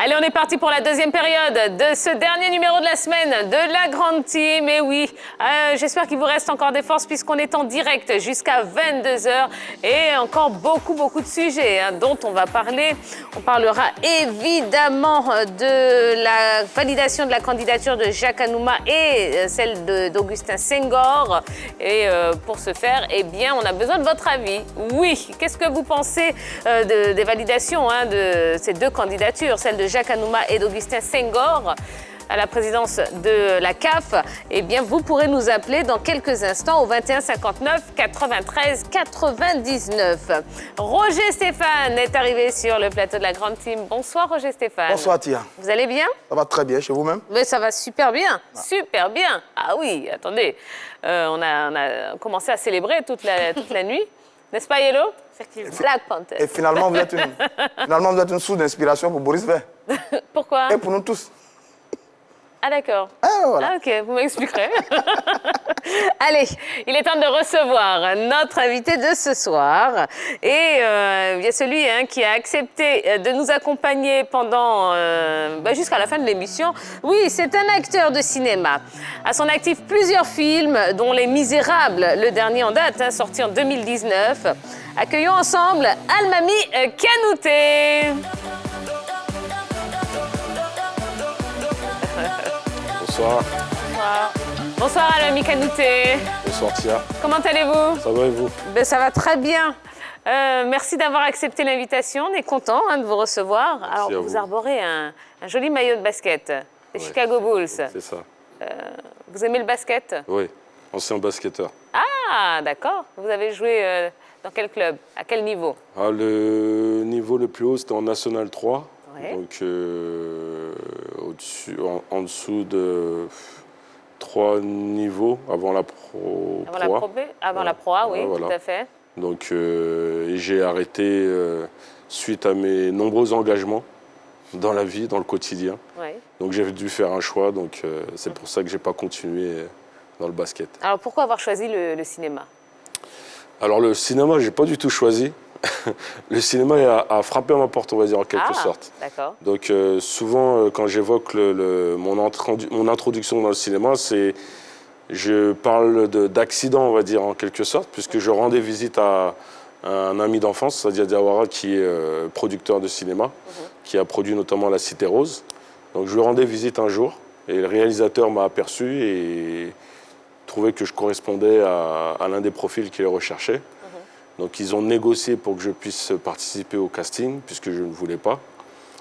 Allez, on est parti pour la deuxième période de ce dernier numéro de la semaine de la Grande Team. Et oui, j'espère qu'il vous reste encore des forces puisqu'on est en direct jusqu'à 22 h et encore beaucoup de sujets dont on va parler. On parlera évidemment de la validation de la candidature de Jacques Anouma et celle d'Augustin Senghor. Et pour ce faire, eh bien, on a besoin de votre avis. Oui, qu'est-ce que vous pensez des validations de ces deux candidatures, celle de Jacques Anouma et d'Augustin Senghor à la présidence de la CAF? Eh bien, vous pourrez nous appeler dans quelques instants au 21 59 93 99. Roger Stéphane est arrivé sur le plateau de la Grande Team. Bonsoir Roger Stéphane. Bonsoir Tia. Vous allez bien? Ça va très bien, chez vous-même? Mais ça va super bien, super bien. Ah oui, attendez, on a commencé à célébrer toute la nuit, n'est-ce pas Yellow? Effectivement. Black Panther. Et finalement, vous êtes une source d'inspiration pour Boris Vian. Pourquoi? Et pour nous tous. Ah d'accord. Voilà. Ah ok, vous m'expliquerez. Allez, il est temps de recevoir notre invité de ce soir. Et il y a celui qui a accepté de nous accompagner pendant jusqu'à la fin de l'émission. Oui, c'est un acteur de cinéma. À son actif, plusieurs films, dont Les Misérables, le dernier en date, sorti en 2019. Accueillons ensemble Almami Kanouté. Bonsoir. Bonsoir. Bonsoir Almami Kanouté. Bonsoir Tia. Comment allez-vous? Ça va et vous? Ça va très bien. Merci d'avoir accepté l'invitation. On est content de vous recevoir. Merci. Alors, vous arborez un joli maillot de basket, les Chicago Bulls. C'est ça. Vous aimez le basket? Oui, ancien basketteur. Ah, d'accord. Vous avez joué dans quel club? À quel niveau? Le niveau le plus haut, c'était en National 3. Ouais. Donc, en dessous de 3 niveaux avant la Pro. Avant la Pro B? Avant la Pro A, oui, voilà. tout à fait. Donc, j'ai arrêté suite à mes nombreux engagements dans la vie, dans le quotidien. Ouais. Donc, j'ai dû faire un choix. Donc, c'est pour ça que je n'ai pas continué dans le basket. Alors, pourquoi avoir choisi le cinéma? Alors, le cinéma, je n'ai pas du tout choisi. Le cinéma a frappé à ma porte, on va dire, en quelque sorte. D'accord. Donc, souvent, quand j'évoque mon introduction dans le cinéma, je parle d'accident, on va dire, en quelque sorte, puisque je rendais visite à un ami d'enfance, Sadia Diawara, qui est producteur de cinéma, qui a produit notamment La Cité Rose. Donc, je lui rendais visite un jour, et le réalisateur m'a aperçu et trouvait que je correspondais à l'un des profils qu'il recherchait. Donc, ils ont négocié pour que je puisse participer au casting, puisque je ne voulais pas.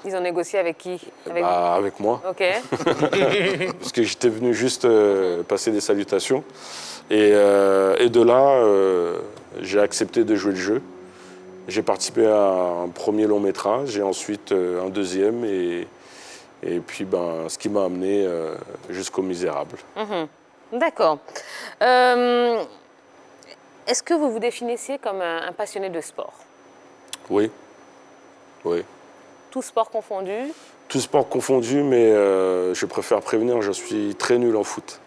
Ils ont négocié avec qui? Avec moi. Ok. Parce que j'étais venu juste passer des salutations. Et de là, j'ai accepté de jouer le jeu. J'ai participé à un premier long métrage et ensuite un deuxième. Et puis, ce qui m'a amené jusqu'aux Misérables. D'accord. Est-ce que vous vous définissiez comme un passionné de sport? Oui. Oui. Tout sport confondu? Tout sport confondu, mais je préfère prévenir, je suis très nul en foot.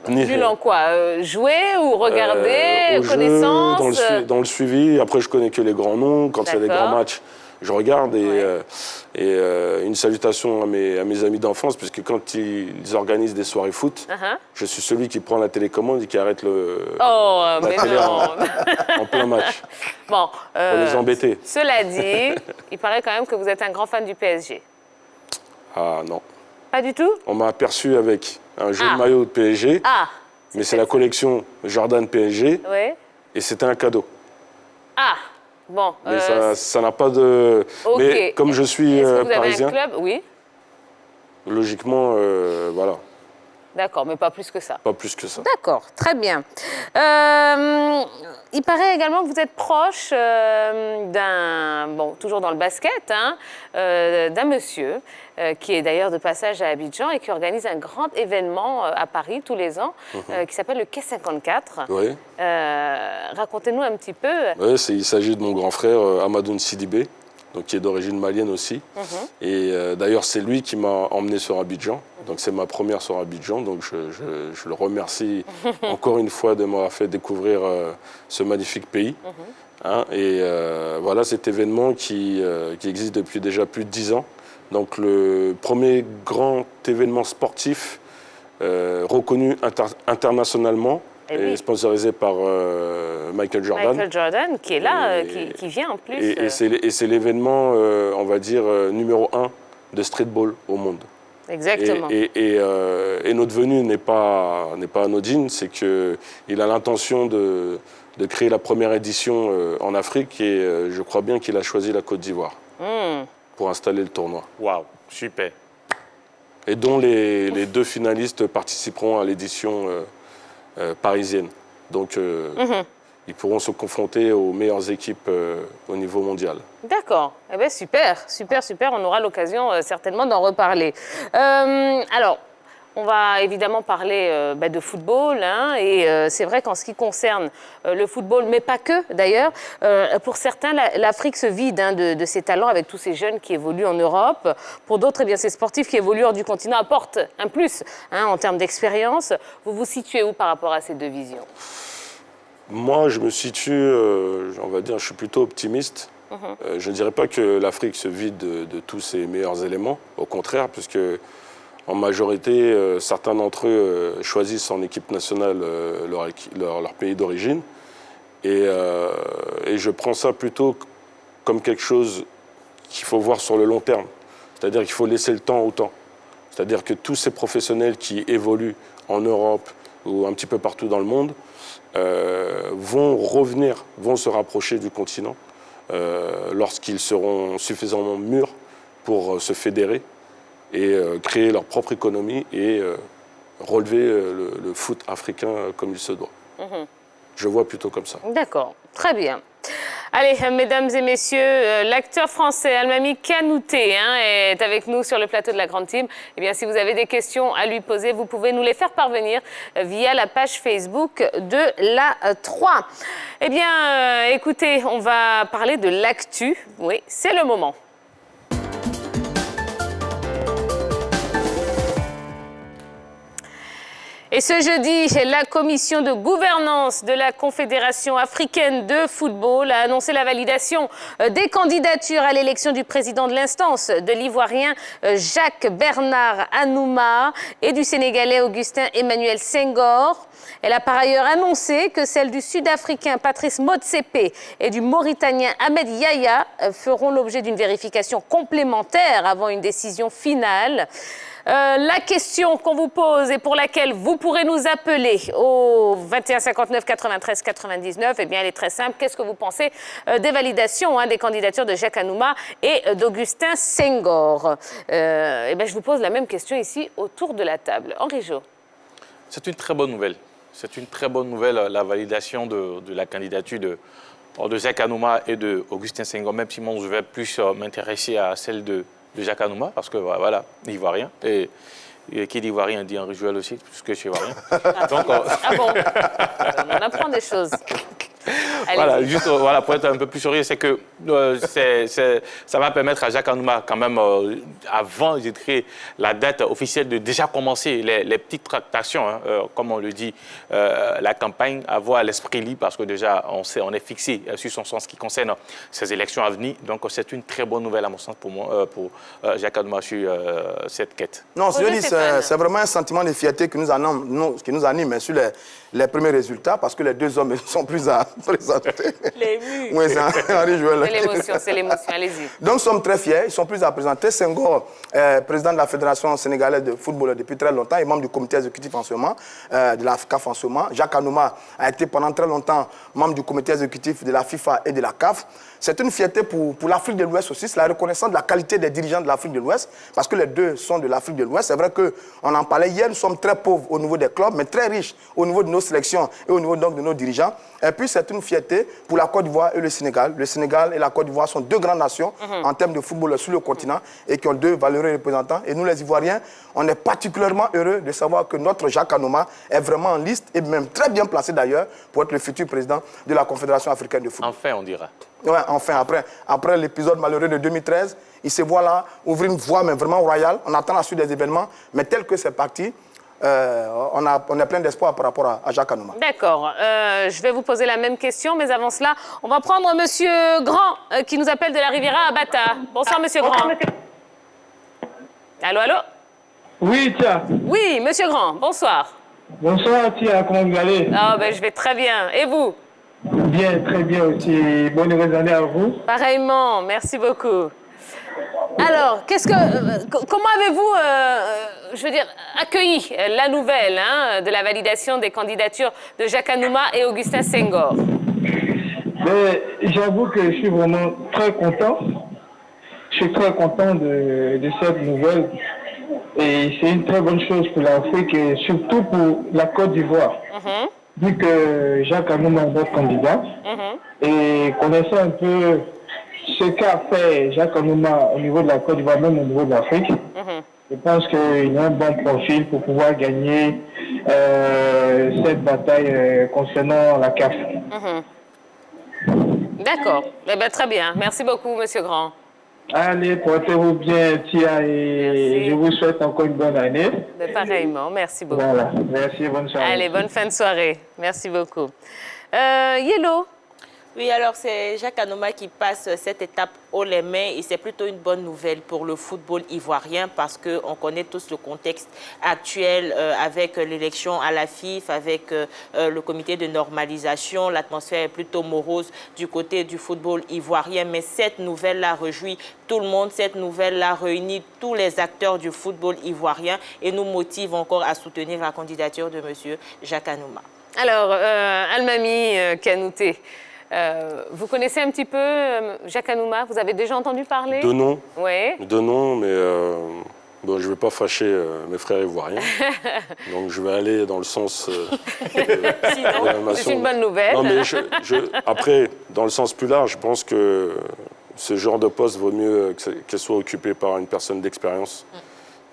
Nul en quoi? Jouer ou regarder? Connaissance? Dans le suivi. Après, je connais que les grands noms. Quand il y a des grands matchs, je regarde. Et une salutation à mes amis d'enfance, puisque quand ils organisent des soirées foot, je suis celui qui prend la télécommande et qui arrête la télé en plein match. Bon, pour les embêter. Cela dit, il paraît quand même que vous êtes un grand fan du PSG. Ah non. Pas du tout? On m'a aperçu avec un joli maillot de PSG, mais c'est la collection Jordan PSG, et c'était un cadeau. Ah, bon. Mais ça n'a pas de... Okay. Mais comme je suis parisien... Est-ce que vous avez un club? Oui. Logiquement, voilà. D'accord, mais pas plus que ça. Pas plus que ça. D'accord, très bien. Il paraît également que vous êtes proche toujours dans le basket, d'un monsieur qui est d'ailleurs de passage à Abidjan et qui organise un grand événement à Paris tous les ans qui s'appelle le Quai 54. Oui. Racontez-nous un petit peu. Oui, il s'agit de mon grand frère Amadoun Sidibé, donc qui est d'origine malienne aussi. Et d'ailleurs, c'est lui qui m'a emmené sur Abidjan. Donc c'est ma première sur Abidjan, donc je le remercie encore une fois de m'avoir fait découvrir ce magnifique pays. Et voilà cet événement qui existe depuis déjà plus de 10 ans, Donc le premier grand événement sportif reconnu internationalement et sponsorisé par Michael Jordan. Michael Jordan, qui est là, qui vient en plus. Et c'est l'événement, on va dire, numéro 1 de streetball au monde. Exactement. Et notre venue n'est pas anodine, c'est qu'il a l'intention de créer la première édition en Afrique et je crois bien qu'il a choisi la Côte d'Ivoire pour installer le tournoi. Waouh, super. Et dont les 2 finalistes participeront à l'édition parisienne. Donc ils pourront se confronter aux meilleures équipes au niveau mondial. D'accord. Eh bien, super, super, super. On aura l'occasion certainement d'en reparler. Alors, on va évidemment parler de football. Hein, et c'est vrai qu'en ce qui concerne le football, mais pas que d'ailleurs, pour certains, l'Afrique se vide de ses talents avec tous ces jeunes qui évoluent en Europe. Pour d'autres, eh bien, ces sportifs qui évoluent hors du continent apportent un plus en termes d'expérience. Vous vous situez où par rapport à ces 2 visions? Moi, je me situe, on va dire, je suis plutôt optimiste. Je ne dirais pas que l'Afrique se vide de tous ses meilleurs éléments, au contraire, puisque en majorité, certains d'entre eux choisissent en équipe nationale leur pays d'origine. Et je prends ça plutôt comme quelque chose qu'il faut voir sur le long terme. C'est-à-dire qu'il faut laisser le temps au temps. C'est-à-dire que tous ces professionnels qui évoluent en Europe ou un petit peu partout dans le monde vont revenir, vont se rapprocher du continent lorsqu'ils seront suffisamment mûrs pour se fédérer et créer leur propre économie et relever le foot africain comme il se doit. Je vois plutôt comme ça. D'accord, très bien. Allez, mesdames et messieurs, l'acteur français Almamy Kanouté est avec nous sur le plateau de la Grande Team. Eh bien, si vous avez des questions à lui poser, vous pouvez nous les faire parvenir via la page Facebook de la 3. Eh bien, écoutez, on va parler de l'actu. Oui, c'est le moment. Et ce jeudi, la commission de gouvernance de la Confédération africaine de football a annoncé la validation des candidatures à l'élection du président de l'instance, de l'Ivoirien Jacques Bernard Anouma et du Sénégalais Augustin Emmanuel Senghor. Elle a par ailleurs annoncé que celles du Sud-Africain Patrice Motsepe et du Mauritanien Ahmed Yahya feront l'objet d'une vérification complémentaire avant une décision finale. La question qu'on vous pose et pour laquelle vous pourrez nous appeler au 21 59 93 99, eh bien, elle est très simple. Qu'est-ce que vous pensez des validations des candidatures de Jacques Anouma et d'Augustin Senghor? Eh bien, je vous pose la même question ici autour de la table. Henri Jo. C'est une très bonne nouvelle. C'est une très bonne nouvelle, la validation de la candidature de Jacques Anouma et d'Augustin Senghor, même si moi, je vais plus m'intéresser à celle de Jacques Anouma, parce que voilà, Ivoirien. Et qui dit Ivoirien dit Henri Joël aussi, puisque je suis Ivoirien. Donc, ah bon, on apprend des choses. Voilà, juste pour être un peu plus sérieux, c'est que ça va permettre à Jacques Anouma, quand même, avant de créer la date officielle, de déjà commencer les petites tractations, comme on le dit, la campagne, avoir l'esprit libre, parce que déjà, on est fixé sur son sens qui concerne ces élections à venir. Donc, c'est une très bonne nouvelle, à mon sens, pour moi, pour Jacques Anouma sur cette quête. Non, c'est vraiment un sentiment de fierté qui nous anime sur les premiers résultats, parce que les 2 hommes ne sont plus à présenter. Oui, c'est l'émotion, allez-y. Donc, nous sommes très fiers, ils sont plus à présenter. Senghor, président de la Fédération sénégalaise de football depuis très longtemps et membre du comité exécutif en ce moment, de la CAF en ce moment. Jacques Anouma a été pendant très longtemps membre du comité exécutif de la FIFA et de la CAF. C'est une fierté pour l'Afrique de l'Ouest aussi, c'est la reconnaissance de la qualité des dirigeants de l'Afrique de l'Ouest, parce que les 2 sont de l'Afrique de l'Ouest. C'est vrai qu'on en parlait hier, nous sommes très pauvres au niveau des clubs, mais très riches au niveau de nos sélections et au niveau donc de nos dirigeants. Et puis c'est une fierté pour la Côte d'Ivoire et le Sénégal. Le Sénégal et la Côte d'Ivoire sont 2 grandes nations en termes de football sur le continent et qui ont 2 valeureux représentants. Et nous, les Ivoiriens, on est particulièrement heureux de savoir que notre Jacques Anouma est vraiment en liste et même très bien placé d'ailleurs pour être le futur président de la Confédération africaine de football. Enfin, on dira. Ouais, enfin, après l'épisode malheureux de 2013, il se voit là ouvrir une voie mais vraiment royale. On attend la suite des événements, mais tel que c'est parti, on est plein d'espoir par rapport à Jacques Anouma. D'accord. Je vais vous poser la même question, mais avant cela, on va prendre Monsieur Grand qui nous appelle de la Riviera à Bata. Bonsoir, Monsieur Grand. Allô, allô? Oui, Tia. Oui, monsieur Grand, bonsoir. Bonsoir, Tia. Comment vous allez? Ah, ben, je vais très bien. Et vous? Bien, très bien aussi. Bonne nouvelle année à vous. Pareillement, merci beaucoup. Alors, comment avez-vous, je veux dire, accueilli la nouvelle de la validation des candidatures de Jacques Anouma et Augustin Senghor? J'avoue que je suis vraiment très content. Je suis très content de cette nouvelle. Et c'est une très bonne chose pour l'Afrique et surtout pour la Côte d'Ivoire. Vu que Jacques Anouma est notre candidat et connaissant un peu ce qu'a fait Jacques Anouma au niveau de la Côte d'Ivoire, même au niveau de l'Afrique, je pense qu'il a un bon profil pour pouvoir gagner cette bataille concernant la CAF. D'accord. Eh ben, très bien. Merci beaucoup, monsieur Grand. Allez, portez-vous bien, Tia, et je vous souhaite encore une bonne année. Mais pareillement, merci beaucoup. Voilà, merci, bonne soirée. Allez, bonne fin de soirée. Merci beaucoup. Yellow. Oui, alors c'est Jacques Anouma qui passe cette étape haut les mains et c'est plutôt une bonne nouvelle pour le football ivoirien parce qu'on connaît tous le contexte actuel avec l'élection à la FIFA, avec le comité de normalisation. L'atmosphère est plutôt morose du côté du football ivoirien, mais cette nouvelle-là réjouit tout le monde. Cette nouvelle-là réunit tous les acteurs du football ivoirien et nous motive encore à soutenir la candidature de M. Jacques Anouma. Alors, Almami Kanouté. Vous connaissez un petit peu Jacques Anouma? Vous avez déjà entendu parler? De nom. Oui. De nom, mais bon, je ne vais pas fâcher mes frères ivoiriens. Donc je vais aller dans le sens de C'est une bonne nouvelle. Non, mais après, dans le sens plus large, je pense que ce genre de poste vaut mieux qu'elle soit occupée par une personne d'expérience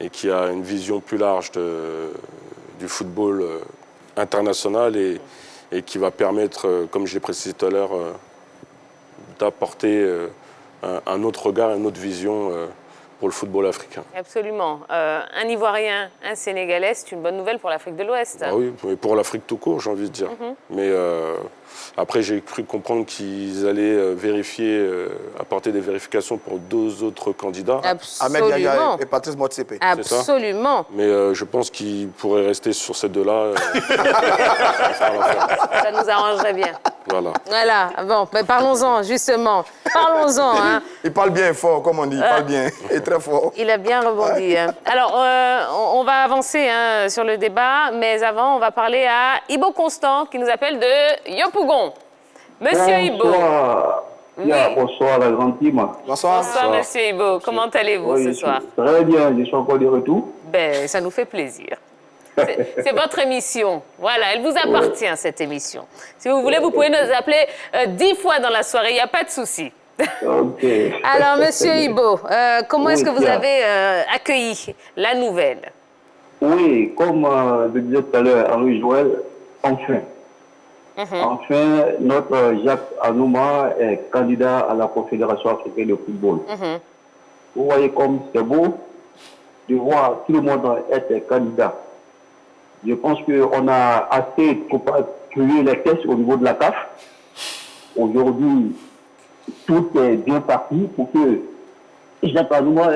et qui a une vision plus large du football international et qui va permettre, comme je l'ai précisé tout à l'heure, d'apporter un autre regard, une autre vision pour le football africain. Absolument. Un Ivoirien, un Sénégalais, c'est une bonne nouvelle pour l'Afrique de l'Ouest. Ah oui, mais pour l'Afrique tout court, j'ai envie de dire. Mais après, j'ai cru comprendre qu'ils allaient vérifier, apporter des vérifications pour 2 autres candidats. Ahmed Yahya Absolument. et Patrice Motsepe. Absolument. Mais je pense qu'ils pourraient rester sur ces 2-là. Ça nous arrangerait bien. Voilà. Voilà. Bon, mais parlons-en, justement. Parlons-en. Hein. Il parle bien fort, comme on dit. Il parle bien et très fort. Il a bien rebondi. Hein. Alors, on va avancer sur le débat, mais avant, on va parler à Ibo Constant, qui nous appelle de Yopougon. Monsieur Ibo. Bonsoir. Oui. Bonsoir, la grande team. Bonsoir. Bonsoir, monsieur Ibo. Comment allez-vous ce soir? Très bien, je suis encore de retour. Ben, ça nous fait plaisir. C'est votre émission. Voilà, elle vous appartient, cette émission. Si vous voulez, vous pouvez nous appeler 10 fois dans la soirée, il n'y a pas de souci. Ok. Alors, monsieur Ibo, comment est-ce que vous tiens. avez accueilli la nouvelle? Oui, comme je disais tout à l'heure, Henri Joël, enfin. Enfin, notre Jacques Anouma est candidat à la Confédération africaine de football. Vous voyez comme c'est beau de voir tout le monde être candidat. Je pense qu'on a assez créé les tests au niveau de la CAF. Aujourd'hui, tout est bien parti pour que Jacques Anouma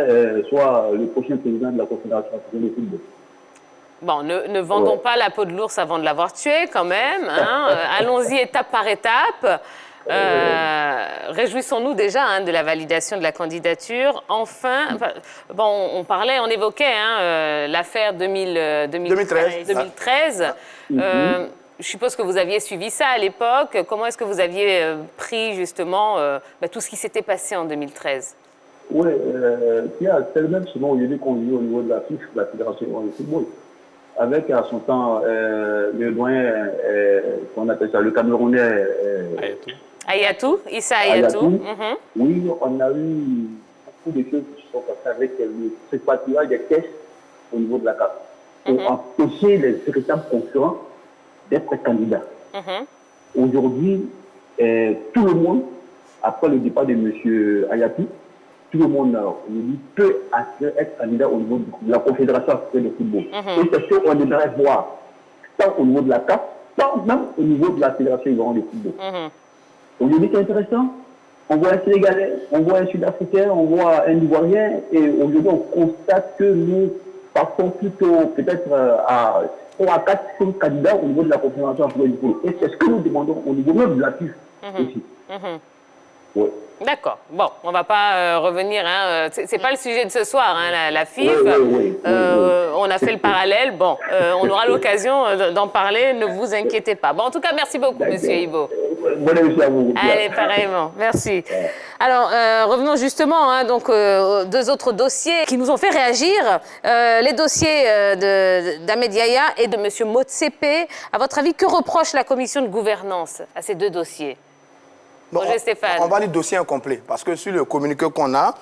soit le prochain président de la Confédération africaine de football. Bon, ne vendons pas la peau de l'ours avant de l'avoir tué, quand même. Hein. Allons-y étape par étape. Réjouissons-nous déjà de la validation de la candidature. Enfin, bon, on évoquait l'affaire 2013. Je suppose que vous aviez suivi ça à l'époque. Comment est-ce que vous aviez pris justement tout ce qui s'était passé en 2013? Oui, c'est le même selon aujourd'hui qu'on vit au niveau de la FIFA, la Fédération de football. Avec à son temps le doyen, qu'on appelle ça, le Camerounais. Ayatou, Issa Ayatou. Oui, on a eu beaucoup de choses qui se sont passées avec ce patrouillage des tests au niveau de la CAF pour empêcher les véritables concurrents d'être candidats. Aujourd'hui, tout le monde, après le départ de M. Ayatou, tout le monde aujourd'hui peut être candidat au niveau de la Confédération africaine de football. Et c'est ce qu'on aimerait voir, tant au niveau de la CAF, tant même au niveau de la Fédération ivoirienne de football. Aujourd'hui, c'est intéressant On voit un Sénégalais, on voit un Sud-Africain, on voit un Ivoirien, et aujourd'hui on constate que nous passons plutôt peut-être à 3 à 4, 5 candidats au niveau de la Confédération africaine du football. Et c'est ce que nous demandons au niveau même de la FIF aussi. Ouais. D'accord. Bon, on ne va pas revenir. Hein, c'est pas le sujet de ce soir, hein, la FIF. Oui. On a fait le parallèle. Bon, on aura l'occasion d'en parler. Ne vous inquiétez pas. Bon, en tout cas, merci beaucoup, Monsieur Ibo. Bonne émission à vous. Allez, pareillement. Merci. Alors, revenons justement donc, aux 2 autres dossiers qui nous ont fait réagir. Les dossiers d'Ahmed Yahya et de M. Motsepe. À votre avis, que reproche la commission de gouvernance à ces 2 dossiers? Bon, Roger Stéphane. on va dire dossier incomplet, parce que sur le communiqué qu'on a,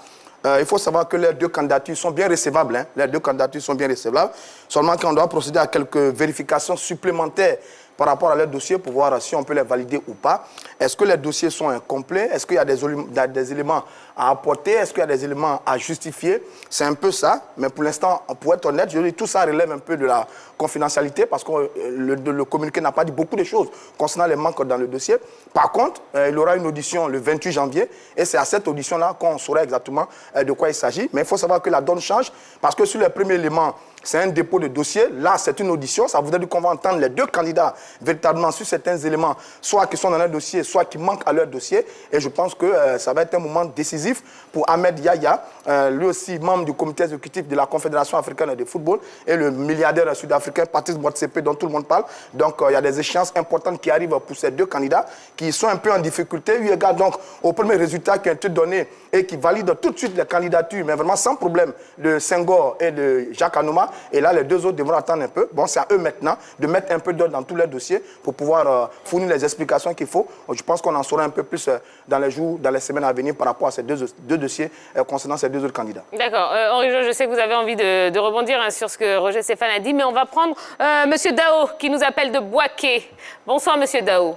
il faut savoir que les 2 candidatures sont bien recevables. Hein. Les 2 candidatures sont bien recevables. Seulement qu'on doit procéder à quelques vérifications supplémentaires par rapport à leurs dossiers pour voir si on peut les valider ou pas. Est-ce que les dossiers sont incomplets? Est-ce qu'il y a des éléments à apporter? Est-ce qu'il y a des éléments à justifier? C'est un peu ça. Mais pour l'instant, pour être honnête, je dis tout ça relève un peu de la confidentialité parce que le communiqué n'a pas dit beaucoup de choses concernant les manques dans le dossier. Par contre, il y aura une audition le 28 janvier et c'est à cette audition-là qu'on saura exactement de quoi il s'agit. Mais il faut savoir que la donne change parce que sur les premiers éléments, c'est un dépôt de dossier. Là, c'est une audition. Ça voudrait dire qu'on va entendre les 2 candidats véritablement sur certains éléments, soit qui sont dans leur dossier, soit qui manquent à leur dossier. Et je pense que ça va être un moment décisif pour Ahmed Yahya, lui aussi membre du comité exécutif de la Confédération africaine de football et le milliardaire sud-africain Patrice Motsepe dont tout le monde parle. Donc, il y a des échéances importantes qui arrivent pour ces 2 candidats qui sont un peu en difficulté. Eu égard donc aux premiers résultats qui ont été donnés et qui valident tout de suite les candidatures, mais vraiment sans problème, de Senghor et de Jacques Anouma. Et là, les 2 autres devront attendre un peu. Bon, c'est à eux maintenant de mettre un peu d'ordre dans tous les dossiers pour pouvoir fournir les explications qu'il faut. Je pense qu'on en saura un peu plus dans les jours, dans les semaines à venir par rapport à ces 2 dossiers concernant ces 2 autres candidats. D'accord. Henri Jo, je sais que vous avez envie de rebondir sur ce que Roger Stéphane a dit, mais on va prendre M. Dao qui nous appelle de Boaké. Bonsoir, M. Dao.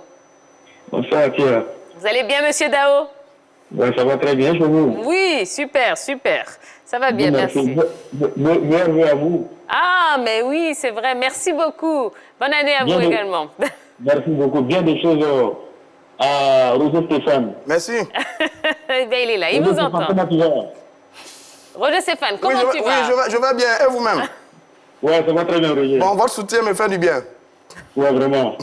Bonsoir, Pierre. Vous allez bien, M. Dao? Ouais, ça va très bien chez vous. Oui, super. Ça va bien, merci. Bienvenue à vous. Ah, mais oui, c'est vrai. Merci beaucoup. Bonne année à vous également. Merci beaucoup. Bien des choses à Roger Stéphane. Merci. Eh bien, il est là, il vous entend. Comment tu vas? Roger Stéphane, comment tu vas? Oui, je vais bien. Et vous-même? Ouais, ça va très bien, Roger. Bon, votre soutien me fait du bien. Ouais, vraiment.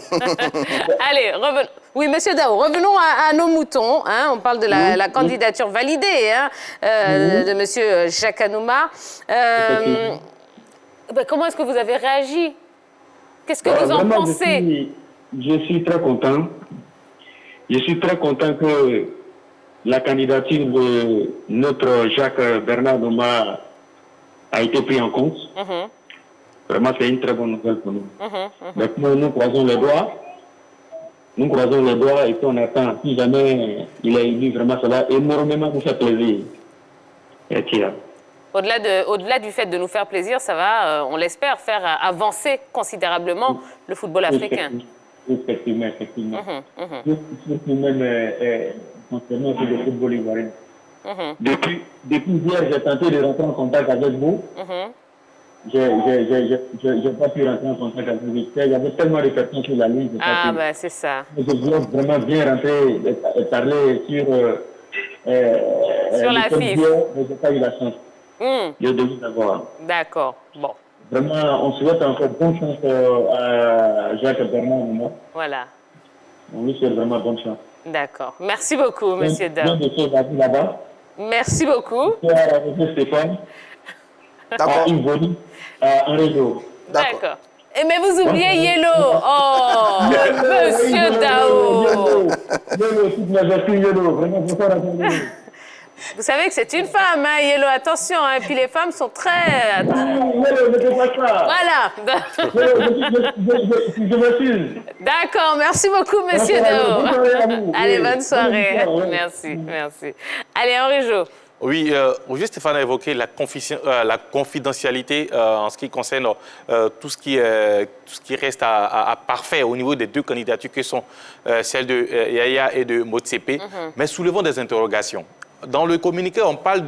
Allez, revenons. Oui, Monsieur Dao, revenons à nos moutons. Hein. On parle de la candidature validée de Monsieur Jacques Anouma. Comment est-ce que vous avez réagi? Qu'est-ce que vous en pensez? Je suis très content. Je suis très content que la candidature de notre Jacques Bernard Anouma a été prise en compte. Vraiment, c'est une très bonne nouvelle pour nous. Maintenant, nous croisons les doigts. Nous croisons les doigts et puis on attend. Si jamais il est élu, vraiment, ça va énormément nous faire plaisir. Au-delà du fait de nous faire plaisir, ça va, on l'espère, faire avancer considérablement le football africain. Effectivement. Surtout même concernant le football ivoirien. Depuis hier, j'ai tenté de rentrer en contact avec vous. Je n'ai pas pu rentrer en contact avec vous. Il y avait tellement de personnes sur la ligne. Ben c'est ça. Je voulais vraiment bien rentrer et parler sur la FIF. Mais je n'ai pas eu la chance. Je devais savoir. D'accord. Bon. Vraiment, on souhaite encore bonne chance à Jacques Bernard. Voilà. On lui souhaite vraiment bonne chance. D'accord. Merci beaucoup, Monsieur Dao. Là-bas. Merci beaucoup. Monsieur Stéphane. D'accord. Un réseau. D'accord. Mais vous oubliez Yellow. Oh, Monsieur Dao. Yellow, toute ma vertu Yellow. Vraiment, bonsoir à vous. Vous savez que c'est une femme, hein, Yellow, attention. Hein, et puis les femmes sont très... Yellow, ne fais pas ça. Voilà. Je m'excuse. D'accord, merci beaucoup, Monsieur Dao. Allez, bonne soirée. Merci. Allez, Henri Jo. Oui, Roger Stéphane a évoqué la confidentialité en ce qui concerne tout ce qui reste à parfait au niveau des 2 candidatures qui sont celles de Yahya et de Motsepe, mais soulevons des interrogations. Dans le communiqué, on parle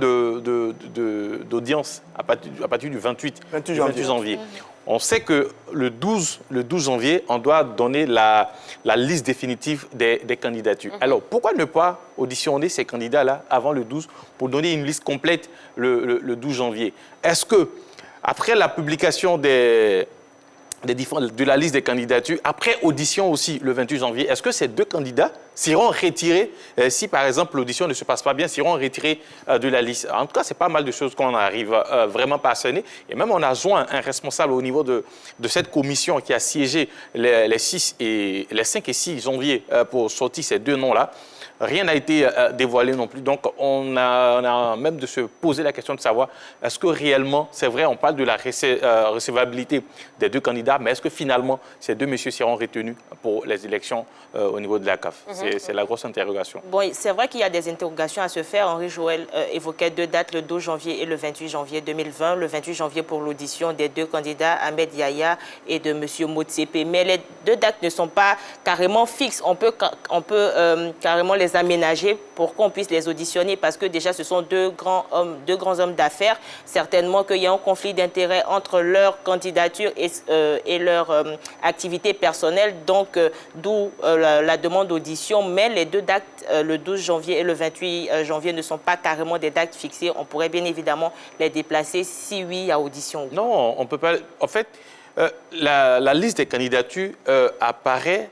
d'audience à partir du 28 janvier. On sait que le 12 janvier, on doit donner la liste définitive des candidatures. Alors, pourquoi ne pas auditionner ces candidats-là avant le 12 pour donner une liste complète le 12 janvier? Est-ce que, après la publication de la liste des candidatures, après audition aussi le 28 janvier, est-ce que ces 2 candidats seront retirés, si par exemple l'audition ne se passe pas bien, seront retirés de la liste? En tout cas, c'est pas mal de choses qu'on arrive vraiment pas à cerner. Et même on a joint un responsable au niveau de cette commission qui a siégé les 5 et 6 janvier pour sortir ces 2 noms-là. Rien n'a été dévoilé non plus. Donc, on a même de se poser la question de savoir est-ce que réellement, c'est vrai, on parle de la recevabilité des 2 candidats, mais est-ce que finalement, ces 2 messieurs seront retenus pour les élections au niveau de la CAF? C'est la grosse interrogation. Bon, c'est vrai qu'il y a des interrogations à se faire. Henri Joël évoquait 2 dates, le 12 janvier et le 28 janvier 2020. Le 28 janvier pour l'audition des 2 candidats, Ahmed Yahya et de M. Motsepe. Mais les 2 dates ne sont pas carrément fixes. On peut carrément les aménager pour qu'on puisse les auditionner parce que déjà, ce sont 2 grands hommes d'affaires. Certainement qu'il y a un conflit d'intérêts entre leur candidature et leur activité personnelle. Donc, d'où la demande d'audition. Mais les 2 dates, le 12 janvier et le 28 janvier, ne sont pas carrément des dates fixées. On pourrait bien évidemment les déplacer si oui à audition. Non, on ne peut pas. En fait, la liste des candidatures apparaît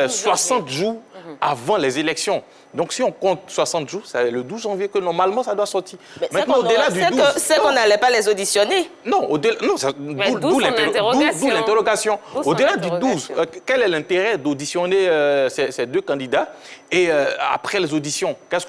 60 jours avant les élections. Donc, si on compte 60 jours, c'est le 12 janvier que normalement ça doit sortir. Maintenant, au-delà du 12... C'est qu'on n'allait pas les auditionner. Non, d'où l'interrogation. Au-delà du 12, quel est l'intérêt d'auditionner ces 2 candidats? Et après les auditions, qu'est-ce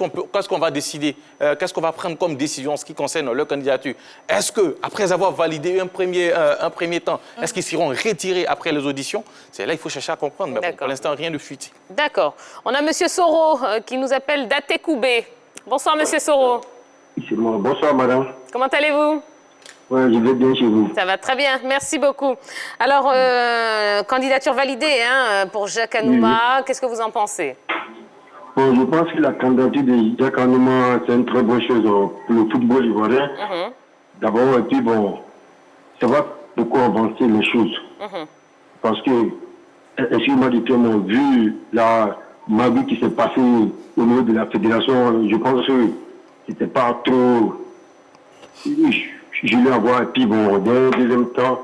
qu'on va décider? Qu'est-ce qu'on va prendre comme décision en ce qui concerne leur candidature? Est-ce qu'après avoir validé un premier temps, est-ce qu'ils seront retirés après les auditions? C'est là qu'il faut chercher à comprendre. Mais bon, pour l'instant, rien de fuite. D'accord. On a M. Soro qui nous appelle d'Atekoubé. Bonsoir, M. Soro. Bonsoir, madame. Comment allez-vous? Oui, je vais bien chez vous. Ça va très bien, merci beaucoup. Alors, candidature validée pour Jacques Anouma. Oui. Qu'est-ce que vous en pensez? Bon, je pense que la candidature de Jacques Anouma, c'est une très bonne chose pour le football ivoirien. D'abord, et puis bon, ça va beaucoup avancer les choses. Parce que, excusez-moi du terme, vu la magie qui s'est passée au niveau de la fédération, je pense que c'était pas trop... Je vais avoir, et puis bon, dans le deuxième temps,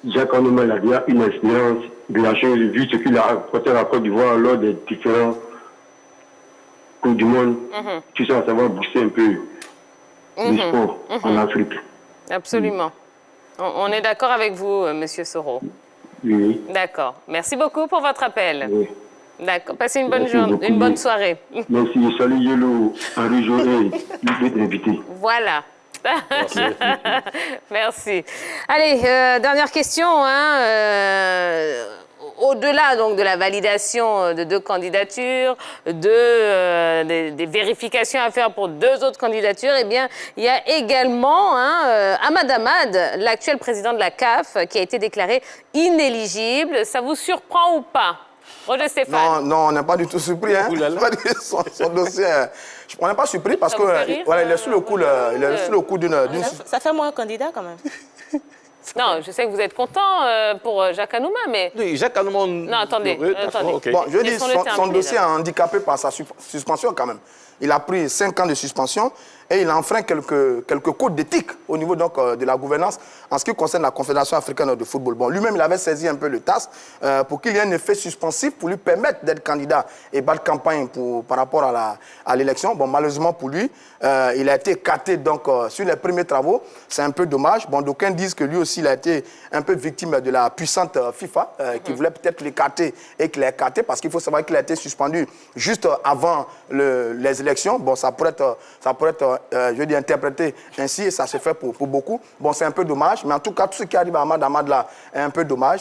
Jacques Anouma a déjà une expérience de la chose, vu ce qu'il a apporté à la Côte d'Ivoire lors des différents Coupes du Monde. Tout ça, ça va booster un peu le sport en Afrique. Absolument. On est d'accord avec vous, Monsieur Soro. Oui. D'accord. Merci beaucoup pour votre appel. Oui. D'accord. Passez une bonne journée, une bonne soirée. Merci. Salut Yelo, Henri Joël, invité. Voilà. Merci. Merci. Allez, dernière question. Au-delà donc de la validation de 2 candidatures, des vérifications à faire pour 2 autres candidatures, eh bien, il y a également Ahmad Ahmad, l'actuel président de la CAF, qui a été déclaré inéligible. Ça vous surprend ou pas? Roger Stéphane. Non, on n'est pas du tout surpris. Son dossier, on n'est pas surpris parce qu'il voilà, est sous le coup, d'une... Ça fait moins un candidat quand même. Non, je sais que vous êtes content pour Jacques Anouma, mais... Oui, Jacques Anouma... Non, attendez. Okay. Bon, je dis, son dossier est handicapé par sa suspension quand même. Il a pris 5 ans de suspension et il a enfreint quelques codes d'éthique au niveau donc, de la gouvernance en ce qui concerne la Confédération africaine de football. Bon, lui-même, il avait saisi un peu le TAS pour qu'il y ait un effet suspensif pour lui permettre d'être candidat et battre campagne par rapport à l'élection. Bon, malheureusement pour lui, il a été écarté donc, sur les premiers travaux. C'est un peu dommage. Bon, d'aucuns disent que lui aussi, il a été un peu victime de la puissante FIFA qui voulait peut-être l'écarter et qu'il l'a écarté parce qu'il faut savoir qu'il a été suspendu juste avant les élections. Bon, ça pourrait être je dis, interprété ainsi et ça se fait pour beaucoup. Bon, c'est un peu dommage, mais en tout cas, tout ce qui arrive à Ahmad Ahmad là est un peu dommage.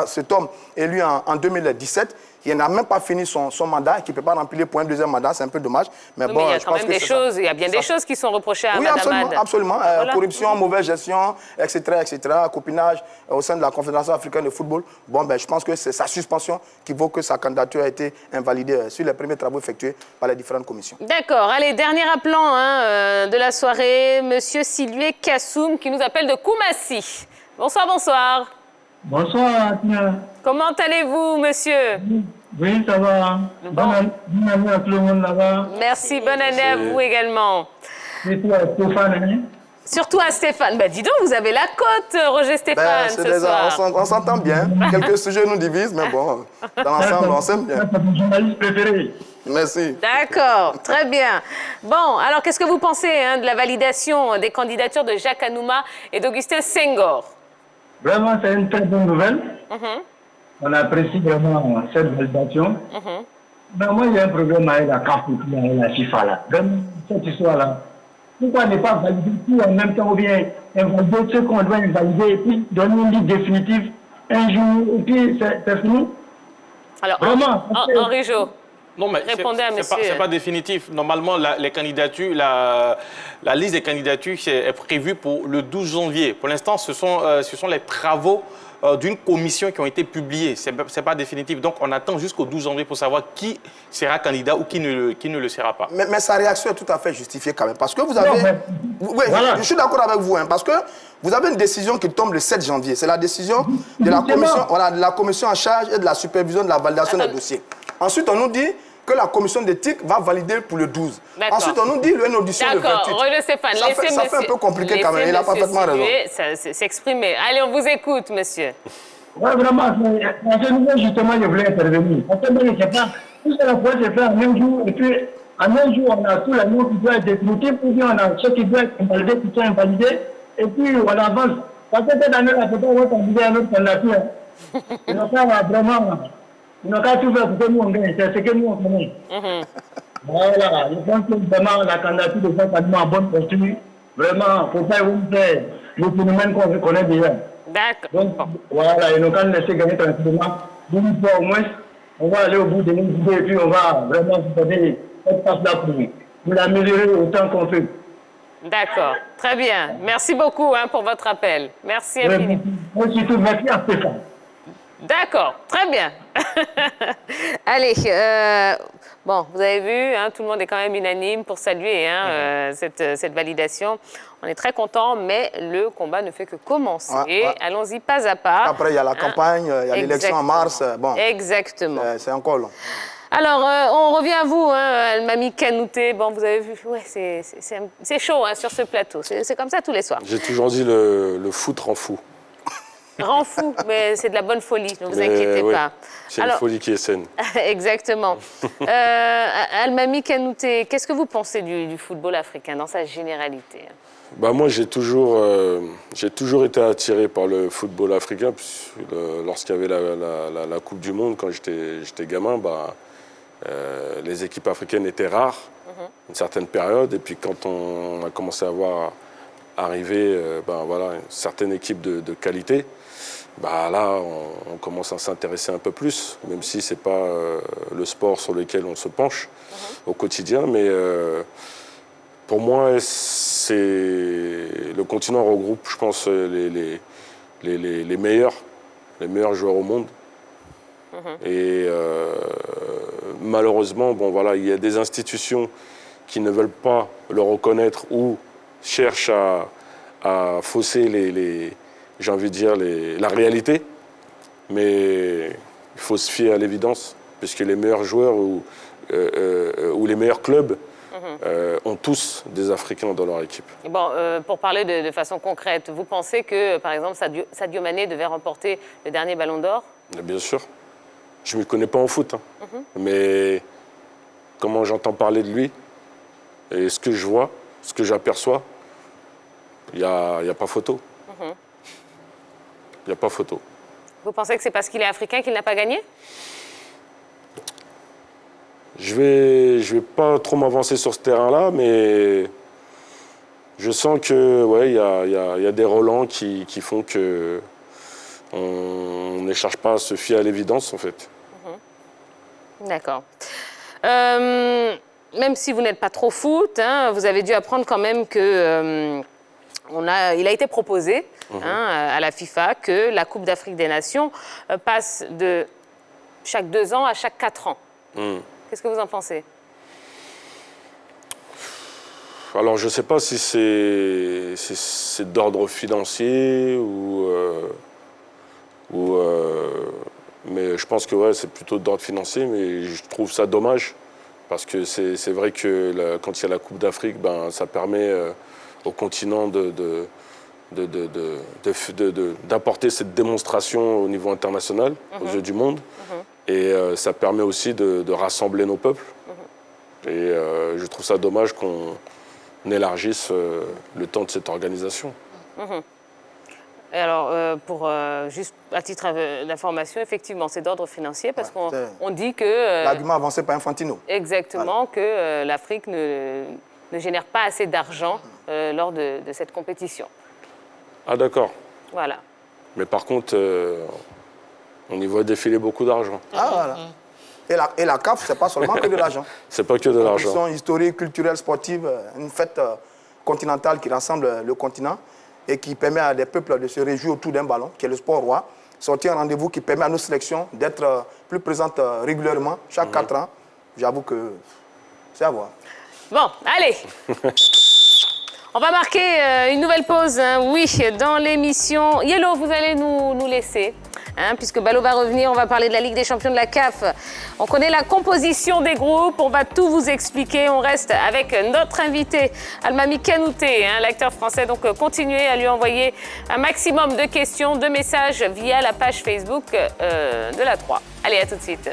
Cet homme élu en 2017, il n'a même pas fini son mandat et qui ne peut pas remplir pour un deuxième mandat, c'est un peu dommage. Mais bon, il y a quand même des choses, il y a bien des choses qui sont reprochées à Ahmad Ahmad. Oui, absolument. Voilà. Corruption, mauvaise gestion, etc., copinage au sein de la Confédération africaine de football. Bon, ben, je pense que c'est sa suspension qui vaut que sa candidature a été invalidée sur les premiers travaux effectués par les différentes commissions. D'accord. Allez, dernier appelant de la soirée, Monsieur Silué Kassoum qui nous appelle de Koumassi. Bonsoir, bonsoir. Bonsoir, Tina. Comment allez-vous, monsieur? Oui, ça va. Bonne année à tout le monde là-bas. Merci, bonne année à vous également. Et toi, Stéphane, hein? Surtout à Stéphane. Bah, dis donc, vous avez la cote, Roger Stéphane, C'est ce déjà, soir. on s'entend bien. Quelques sujets nous divisent, mais bon, dans l'ensemble, on s'aime bien. C'est mon journaliste préféré. Merci. D'accord, très bien. Bon, alors qu'est-ce que vous pensez de la validation des candidatures de Jacques Anouma et d'Augustin Senghor? Vraiment, c'est une très bonne nouvelle. On apprécie vraiment cette validation. Mais moi, il y a un problème avec la CAF et avec la FIFA là. Vraiment, cette histoire-là. Pourquoi ne pas valider tout en même temps ou bien invalider ce qu'on doit invalider et puis donner une liste définitive un jour et puis c'est fini? Alors, Vraiment, Henri Jo. Non, mais Répondez à monsieur. c'est pas définitif. Normalement, les candidatures, la liste des candidatures est prévue pour le 12 janvier. Pour l'instant, ce sont les travaux d'une commission qui ont été publiés. C'est pas définitif. Donc, on attend jusqu'au 12 janvier pour savoir qui sera candidat ou qui ne le sera pas. Mais sa réaction est tout à fait justifiée quand même. Parce que vous avez... Non, mais- Oui, Voilà. je suis d'accord avec vous. Parce que vous avez une décision qui tombe le 7 janvier. C'est la décision de la commission, de la commission en charge et de la supervision de la validation des dossiers. Ensuite, on nous dit que la commission d'éthique va valider pour le 12. D'accord. Ensuite, on nous dit une audition le 28. D'accord, Roger Stéphane, Ça fait un peu compliqué quand même. Il a parfaitement raison. S'exprimer. Allez, on vous écoute, monsieur. Oui, vraiment, à ce niveau, justement, je voulais intervenir. Parce que moi, je ne sais pas, tout ça, la fois, c'est fait en un jour, et puis en un jour, on a tout l'annonce qui doit être définitif, ou bien on a ceux qui doivent être invalidés, qui sont invalidés, et puis on avance. Parce que cette année-là, peut-être on va candidat à notre candidature. Ils n'ont pas vraiment, ils n'ont pas tout fait pour que nous on gagne, c'est ce que nous on connaît. Voilà, je pense que vraiment la candidature de cette année en bonne posture, vraiment, il ne faut pas faire le phénomène qu'on connaît déjà. D'accord. Donc, voilà, ils n'ont qu'à nous laisser gagner tranquillement. D'une fois au moins, on va aller au bout de nos idées et puis on va vraiment se donner cette place-là pour l'améliorer autant qu'on peut. D'accord. Très bien. Merci beaucoup pour votre appel. Merci infiniment. Moi, surtout, merci à Stéphane. D'accord, très bien. Allez, bon, vous avez vu, tout le monde est quand même unanime pour saluer cette validation. On est très contents, mais le combat ne fait que commencer. Ouais. Allons-y pas à pas. Après, il y a la campagne, il y a l'élection en mars. Bon, Exactement. c'est encore long. Alors, on revient à vous, Mamie Kanouté. Bon, vous avez vu, ouais, c'est chaud sur ce plateau. C'est comme ça tous les soirs. J'ai toujours dit le foot rend fou. Rend fou, mais c'est de la bonne folie, ne vous inquiétez oui, pas. c'est une folie qui est saine. Exactement. Almami Kanouté, qu'est-ce que vous pensez du football africain dans sa généralité? Bah moi, j'ai toujours été attiré par le football africain. Lorsqu'il y avait la Coupe du Monde, quand j'étais gamin, les équipes africaines étaient rares, une certaine période. Et puis quand on a commencé à voir arriver une certaine équipe de qualité, là, on commence à s'intéresser un peu plus, même si ce n'est pas le sport sur lequel on se penche au quotidien. Mais pour moi, le continent regroupe, je pense, les meilleurs joueurs au monde. Et malheureusement, il y a des institutions qui ne veulent pas le reconnaître ou cherchent à fausser j'ai envie de dire, la réalité. Mais il faut se fier à l'évidence, puisque les meilleurs joueurs ou les meilleurs clubs ont tous des Africains dans leur équipe. Bon, pour parler de façon concrète, vous pensez que, par exemple, Sadio Mané devait remporter le dernier Ballon d'Or? Bien sûr. Je ne m'y connais pas en foot, mais comment j'entends parler de lui et ce que je vois, ce que j'aperçois, il n'y a pas photo. Il n'y a pas photo. Vous pensez que c'est parce qu'il est africain qu'il n'a pas gagné? Je vais pas trop m'avancer sur ce terrain-là, mais je sens que il y a des relents qui font que on ne cherche pas à se fier à l'évidence, en fait. D'accord. Même si vous n'êtes pas trop foot, vous avez dû apprendre quand même que il a été proposé à la FIFA que la Coupe d'Afrique des Nations passe de chaque 2 ans à chaque 4 ans. Qu'est-ce que vous en pensez? Alors, je ne sais pas si c'est d'ordre financier ou Mais je pense que ouais, c'est plutôt d'ordre financier, mais je trouve ça dommage. Parce que c'est vrai que quand il y a la Coupe d'Afrique, ben, ça permet au continent d'apporter cette démonstration au niveau international, aux yeux du monde. Et ça permet aussi de rassembler nos peuples. Et je trouve ça dommage qu'on élargisse le temps de cette organisation. Et alors, juste à titre d'information, effectivement, c'est d'ordre financier parce qu'on dit que... L'argument avancé par Infantino. Exactement, que l'Afrique ne génère pas assez d'argent lors de cette compétition. Ah d'accord. Voilà. Mais par contre, on y voit défiler beaucoup d'argent. Ah voilà. Et la CAF, c'est pas seulement que de l'argent. C'est pas que de l'argent. Compétition historique, culturelle, sportive, une fête continentale qui rassemble le continent et qui permet à des peuples de se réjouir autour d'un ballon, qui est le sport roi. Sortir un rendez-vous qui permet à nos sélections d'être plus présentes régulièrement, chaque 4 ans. J'avoue que c'est à voir. Bon, allez. On va marquer une nouvelle pause, hein, oui, dans l'émission. Yellow, vous allez nous laisser, hein, puisque Balo va revenir, on va parler de la Ligue des champions de la CAF. On connaît la composition des groupes, on va tout vous expliquer. On reste avec notre invité, Almami Kanouté, hein, l'acteur français. Donc, continuez à lui envoyer un maximum de questions, de messages via la page Facebook de la 3. Allez, à tout de suite.